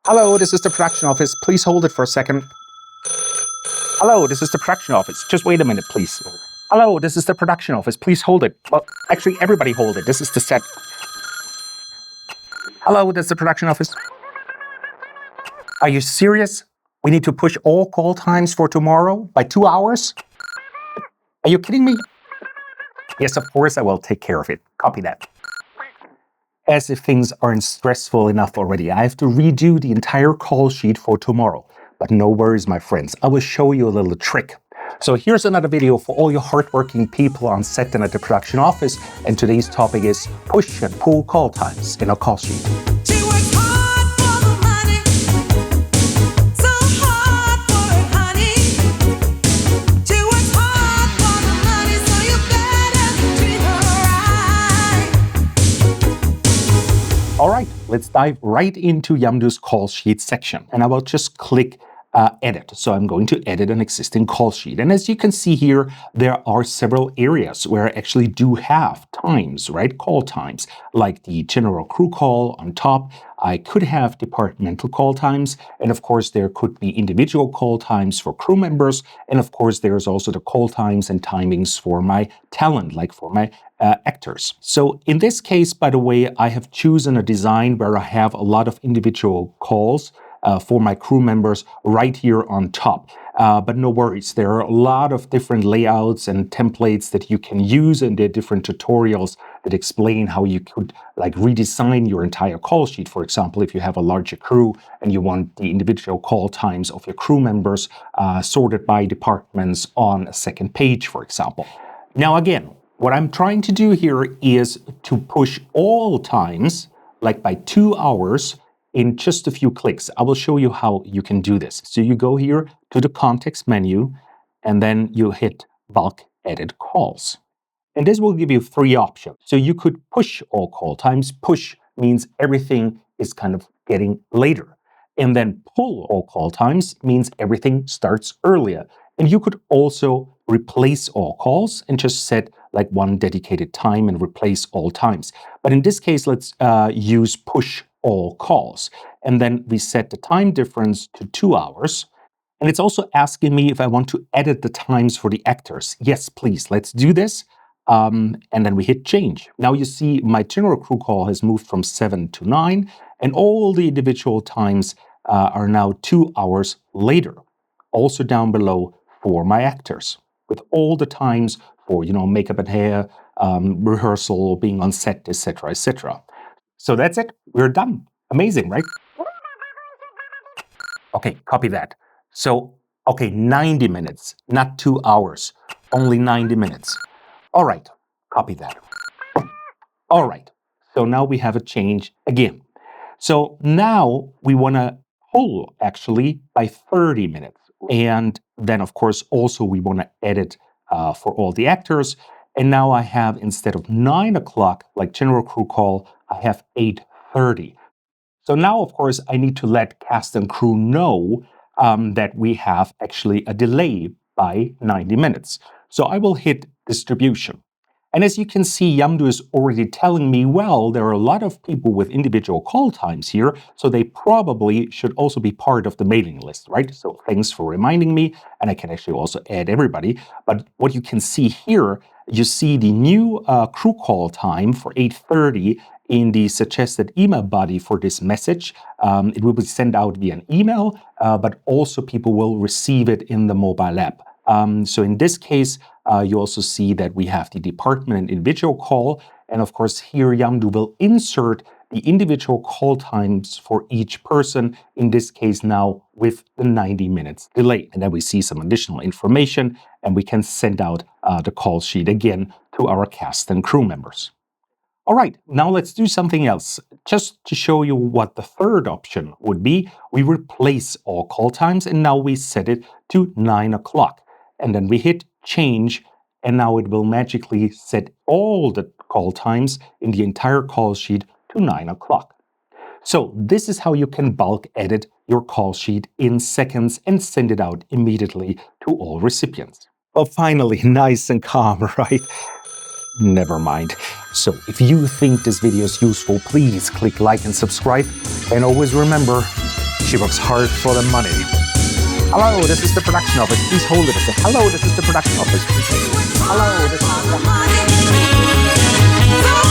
Hello, this is the production office. Please hold it for a second. Hello, this is the production office. Just wait a minute, please. Hello, this is the production office. Please hold it. Well, actually, everybody hold it. This is the set. Hello, this is the production office. Are you serious? We need to push all call times for tomorrow by 2 hours? Are you kidding me? Yes, of course I will take care of it. Copy that. As if things aren't stressful enough already, I have to redo the entire call sheet for tomorrow. But no worries, my friends. I will show you a little trick. So here's another video for all you hardworking people on set and at the production office. And today's topic is push and pull call times in a call sheet. All right, let's dive right into Yamdu's call sheet section. And I will just click edit. So I'm going to edit an existing call sheet. And as you can see here, there are several areas where I actually do have times, right? Call times, like the general crew call on top. I could have departmental call times. And of course, there could be individual call times for crew members. And of course, there's also the call times and timings for my talent, like for my actors. So in this case, by the way, I have chosen a design where I have a lot of individual calls for my crew members right here on top. But no worries, there are a lot of different layouts and templates that you can use, and there are different tutorials that explain how you could like redesign your entire call sheet. For example, if you have a larger crew and you want the individual call times of your crew members sorted by departments on a second page, for example. Now again, what I'm trying to do here is to push all times, like by 2 hours, in just a few clicks. I will show you how you can do this. So you go here to the context menu, and then you hit bulk edit calls. And this will give you 3 options. So you could push all call times. Push means everything is kind of getting later. And then pull all call times means everything starts earlier. And you could also replace all calls and just set like one dedicated time and replace all times. But in this case, let's use push all calls. And then we set the time difference to 2 hours. And it's also asking me if I want to edit the times for the actors. Yes, please, let's do this. And then we hit change. Now you see my general crew call has moved from 7 to 9, and all the individual times are now 2 hours later. Also down below for my actors, with all the times for, makeup and hair, rehearsal, being on set, etc., etc. So that's it. We're done. Amazing, right? Okay, copy that. So, okay, 90 minutes, not 2 hours, only 90 minutes. All right, copy that. All right, so now we have a change again. So now we want to pull actually by 30 minutes. And then, of course, also we want to edit for all the actors. And now I have, instead of 9 o'clock, like general crew call, I have 8:30. So now, of course, I need to let cast and crew know that we have actually a delay by 90 minutes. So I will hit distribution. And as you can see, Yamdu is already telling me, well, there are a lot of people with individual call times here, so they probably should also be part of the mailing list, right? So thanks for reminding me, and I can actually also add everybody. But what you can see here, you see the new crew call time for 8:30 in the suggested email body for this message. It will be sent out via an email, but also people will receive it in the mobile app. So in this case, you also see that we have the department and individual call. And of course, here Yamdu will insert the individual call times for each person, in this case now with the 90 minutes delay. And then we see some additional information, and we can send out the call sheet again to our cast and crew members. All right, now let's do something else. Just to show you what the third option would be, we replace all call times, and now we set it to 9 o'clock. And then we hit change, and now it will magically set all the call times in the entire call sheet to 9 o'clock. So this is how you can bulk edit your call sheet in seconds and send it out immediately to all recipients. Well, finally, nice and calm, right? Never mind. So if you think this video is useful, please click like and subscribe. And always remember, She works hard for the money. Hello, this is the production office. Please hold it. I say, hello, this is the production office. Hello, this is the...